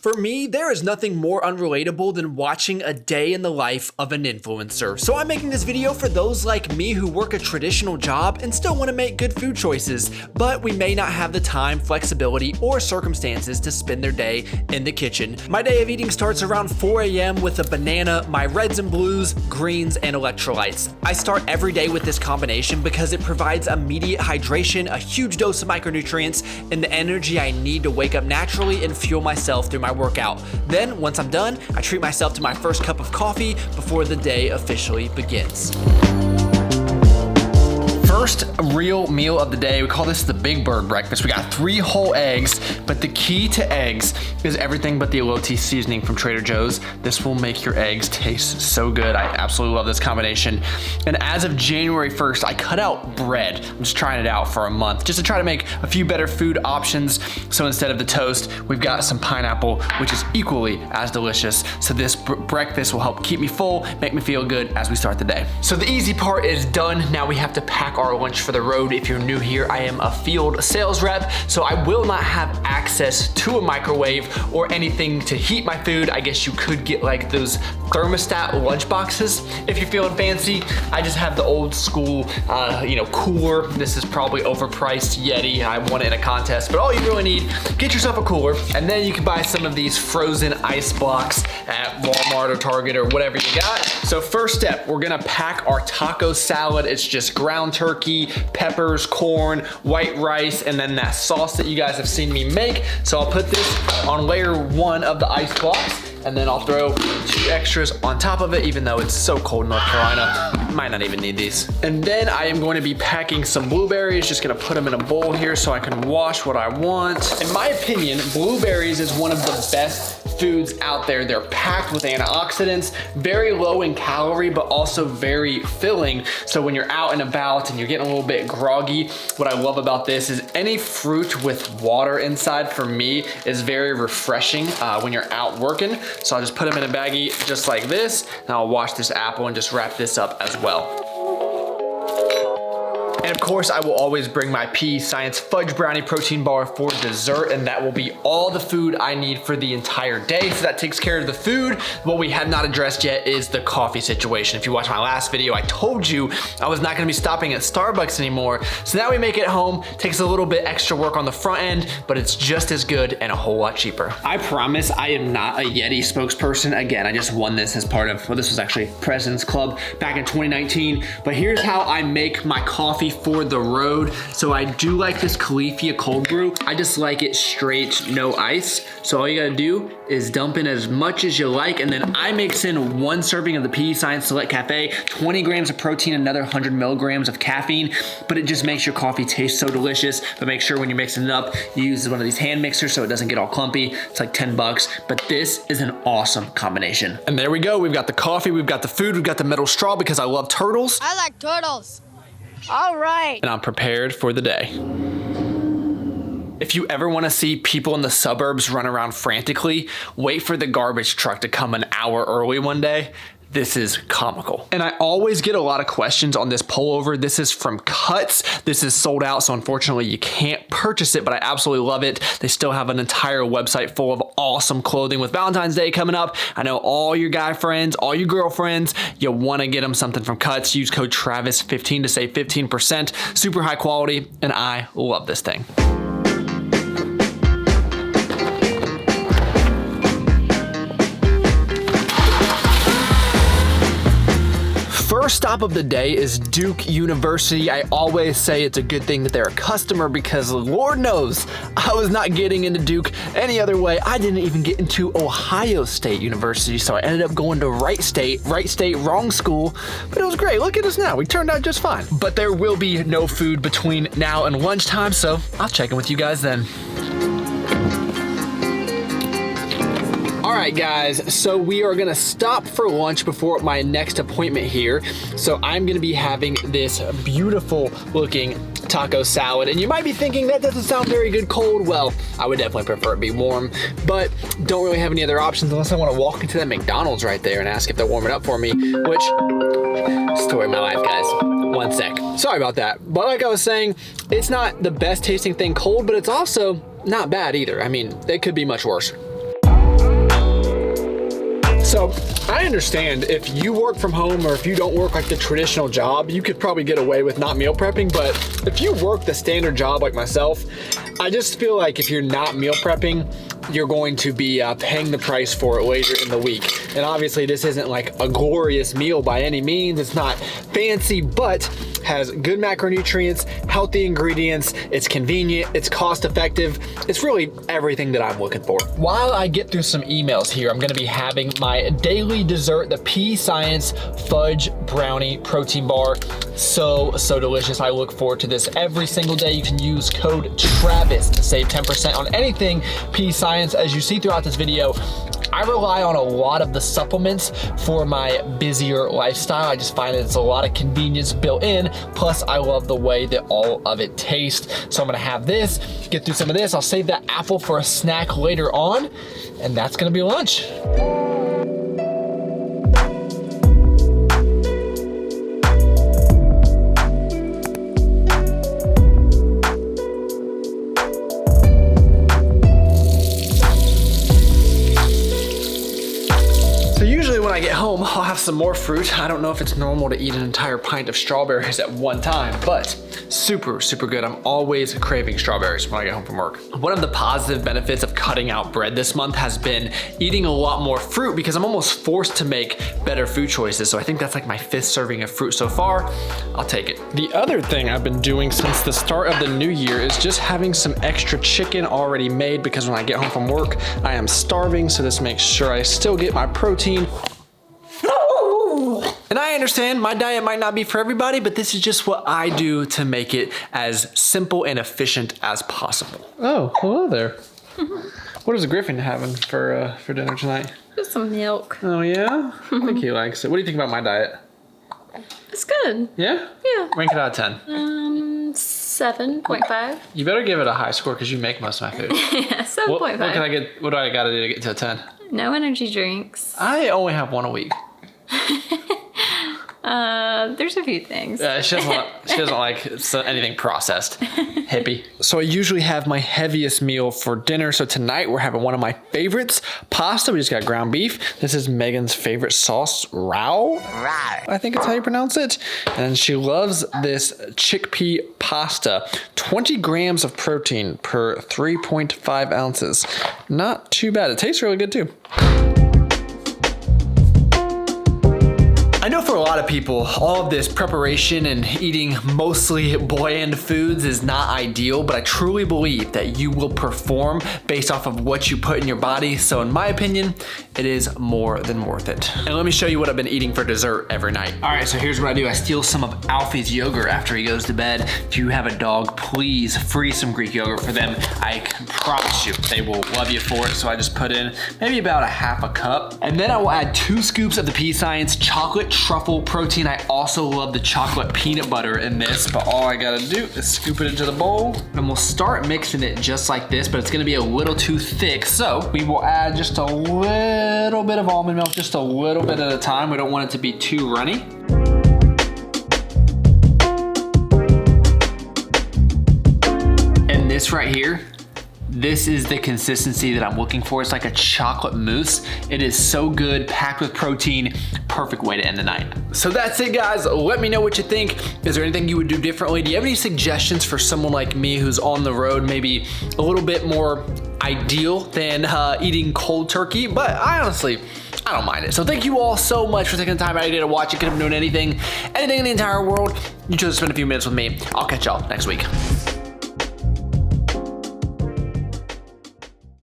For me, there is nothing more unrelatable than watching a day in the life of an influencer. So I'm making this video for those like me who work a traditional job and still want to make good food choices, but we may not have the time, flexibility, or circumstances to spend their day in the kitchen. My day of eating starts around 4 a.m. with a banana, my reds and blues, greens, and electrolytes. I start every day with this combination because it provides immediate hydration, a huge dose of micronutrients, and the energy I need to wake up naturally and fuel myself through my workout. Then, once I'm done, I treat myself to my first cup of coffee before the day officially begins. First real meal of the day, we call this the Big Bird breakfast. We got 3 whole eggs, but the key to eggs is everything but the elote seasoning from Trader Joe's. This will make your eggs taste so good. I absolutely love this combination. And as of January 1st, I cut out bread. I'm just trying it out for a month, just to try to make a few better food options. So instead of the toast, we've got some pineapple, which is equally as delicious. So this breakfast will help keep me full, make me feel good as we start the day. So the easy part is done. Now we have to pack our lunch for the road. If you're new here, I am a field sales rep, so I will not have access to a microwave or anything to heat my food. I guess you could get like those thermostat lunch boxes if you're feeling fancy. I just have the old school, cooler. This is probably overpriced Yeti. I won it in a contest, but all you really need, get yourself a cooler, and then you can buy some of these frozen ice blocks at Walmart or Target or whatever you got. So first step, we're gonna pack our taco salad. It's just ground turkey, peppers, corn, white rice, and then that sauce that you guys have seen me make. So I'll put this on layer 1 of the ice blocks, and then I'll throw 2 extras on top of it, even though it's so cold in North Carolina. Might not even need these. And then I am going to be packing some blueberries, just gonna put them in a bowl here so I can wash what I want. In my opinion, blueberries is one of the best foods out there. They're packed with antioxidants, very low in calorie, but also very filling. So when you're out and about and you're getting a little bit groggy, what I love about this is any fruit with water inside, for me, is very refreshing when you're out working. So I'll just put them in a baggie just like this. Now I'll wash this apple and just wrap this up as well. And of course, I will always bring my Pea Science Fudge Brownie protein bar for dessert, and that will be all the food I need for the entire day. So that takes care of the food. What we have not addressed yet is the coffee situation. If you watched my last video, I told you I was not gonna be stopping at Starbucks anymore. So now we make it home. Takes a little bit extra work on the front end, but it's just as good and a whole lot cheaper. I promise I am not a Yeti spokesperson. Again, I just won this as part of, well, this was actually President's Club back in 2019. But here's how I make my coffee for the road. So I do like this Califia cold brew. I just like it straight, no ice. So all you gotta do is dump in as much as you like, and then I mix in 1 serving of the Pea Science Select Cafe, 20 grams of protein, another 100 milligrams of caffeine, but it just makes your coffee taste so delicious. But make sure when you're mixing it up, you use one of these hand mixers so it doesn't get all clumpy. It's like 10 bucks, but this is an awesome combination. And there we go. We've got the coffee, we've got the food, we've got the metal straw because I love turtles. I like turtles. All right. And I'm prepared for the day. If you ever want to see people in the suburbs run around frantically, wait for the garbage truck to come an hour early one day. This is comical. And I always get a lot of questions on this pullover. This is from Cuts. This is sold out, so unfortunately you can't purchase it, but I absolutely love it. They still have an entire website full of awesome clothing. With Valentine's Day coming up, I know all your guy friends, all your girlfriends, you wanna get them something from Cuts. Use code Travis15 to save 15%. Super high quality, and I love this thing. First stop of the day is Duke University. I always say it's a good thing that they're a customer because Lord knows I was not getting into Duke any other way. I didn't even get into Ohio State University, so I ended up going to Wright State, wrong school, but it was great. Look at us now. We turned out just fine. But there will be no food between now and lunchtime, so I'll check in with you guys then. All right, guys, so we are gonna stop for lunch before my next appointment here. So I'm gonna be having this beautiful looking taco salad. And you might be thinking, that doesn't sound very good cold. Well, I would definitely prefer it be warm, but don't really have any other options unless I wanna walk into that McDonald's right there and ask if they'll warm it up for me, which, story of my life, guys. One sec. Sorry about that. But like I was saying, it's not the best tasting thing cold, but it's also not bad either. I mean, it could be much worse. So I understand if you work from home or if you don't work like the traditional job, you could probably get away with not meal prepping. But if you work the standard job like myself, I just feel like if you're not meal prepping, you're going to be paying the price for it later in the week. And obviously this isn't like a glorious meal by any means. It's not fancy, but has good macronutrients, healthy ingredients, it's convenient, it's cost effective. It's really everything that I'm looking for. While I get through some emails here, I'm gonna be having my daily dessert, the Pea Science Fudge Brownie Protein Bar. So delicious. I look forward to this every single day. You can use code TRAVIS to save 10% on anything Pea Science. As you see throughout this video, I rely on a lot of the supplements for my busier lifestyle. I just find that it's a lot of convenience built in. Plus, I love the way that all of it tastes. So I'm gonna have this, get through some of this. I'll save that apple for a snack later on, and that's gonna be lunch. When I get home, I'll have some more fruit. I don't know if it's normal to eat an entire pint of strawberries at one time, but super, super good. I'm always craving strawberries when I get home from work. One of the positive benefits of cutting out bread this month has been eating a lot more fruit because I'm almost forced to make better food choices. So I think that's like my 5th serving of fruit so far. I'll take it. The other thing I've been doing since the start of the new year is just having some extra chicken already made because when I get home from work, I am starving. So this makes sure I still get my protein. And I understand my diet might not be for everybody, but this is just what I do to make it as simple and efficient as possible. Oh, hello there. What is Griffin having for dinner tonight? Just some milk. Oh yeah? I think he likes it. What do you think about my diet? It's good. Yeah? Yeah. Rank it out of 10. 7.5. You better give it a high score because you make most of my food. Yeah, 7.5. What can I get? What do I gotta do to get to a 10? No energy drinks. I only have one a week. There's a few things. She doesn't like anything processed. Hippie. So I usually have my heaviest meal for dinner. So tonight we're having one of my favorites, pasta. We just got ground beef. This is Megan's favorite sauce, Rao. I think it's how you pronounce it. And she loves this chickpea pasta. 20 grams of protein per 3.5 ounces. Not too bad. It tastes really good too. I know for a lot of people, all of this preparation and eating mostly bland foods is not ideal, but I truly believe that you will perform based off of what you put in your body. So in my opinion, it is more than worth it. And let me show you what I've been eating for dessert every night. All right, so here's what I do. I steal some of Alfie's yogurt after he goes to bed. If you have a dog, please freeze some Greek yogurt for them. I can promise you they will love you for it. So I just put in maybe about a half a cup. And then I will add 2 scoops of the Pea Science chocolate truffle protein. I also love the chocolate peanut butter in this, but all I gotta do is scoop it into the bowl. And we'll start mixing it just like this, but it's gonna be a little too thick. So we will add just a little bit of almond milk, just a little bit at a time. We don't want it to be too runny. And this right here, this is the consistency that I'm looking for. It's like a chocolate mousse. It is so good, packed with protein, perfect way to end the night. So that's it, guys. Let me know what you think. Is there anything you would do differently? Do you have any suggestions for someone like me who's on the road, maybe a little bit more ideal than eating cold turkey? But I don't mind it. So thank you all so much for taking the time out of your day to watch it. Could have been doing anything in the entire world. You chose to spend a few minutes with me. I'll catch y'all next week.